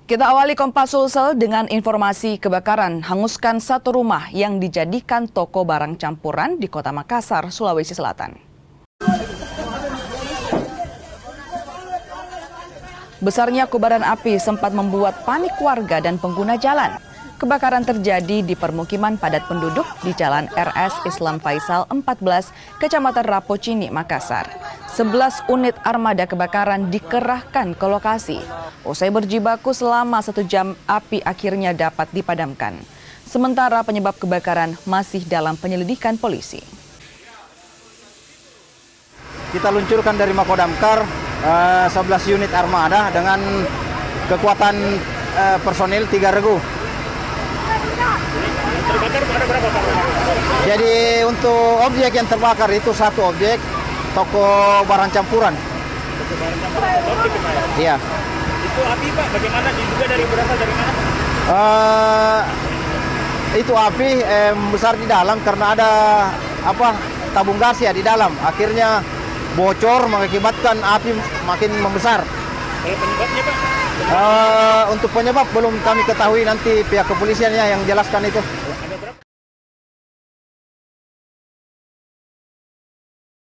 Kita awali Kompas Sulsel dengan informasi kebakaran hanguskan satu rumah yang dijadikan toko barang campuran di Kota Makassar, Sulawesi Selatan. Besarnya kobaran api sempat membuat panik warga dan pengguna jalan. Kebakaran terjadi di permukiman padat penduduk di Jalan RS Islam Faisal 14, Kecamatan Rapocini, Makassar. 11 unit armada kebakaran dikerahkan ke lokasi. Usai berjibaku selama 1 jam, api akhirnya dapat dipadamkan. Sementara penyebab kebakaran masih dalam penyelidikan polisi. Kita luncurkan dari Makodamkar 11 unit armada dengan kekuatan personil 3 regu. Terbakar ada berapa Pak? Jadi untuk objek yang terbakar itu satu objek toko barang campuran. Toko barang campuran objek Pak ya? Iya. Itu api Pak, bagaimana diduga berasal dari mana? Itu api besar di dalam karena ada tabung gas ya di dalam. Akhirnya bocor mengakibatkan api makin membesar. Kalau penyebabnya Pak? Untuk penyebab belum kami ketahui, nanti pihak kepolisiannya yang jelaskan itu.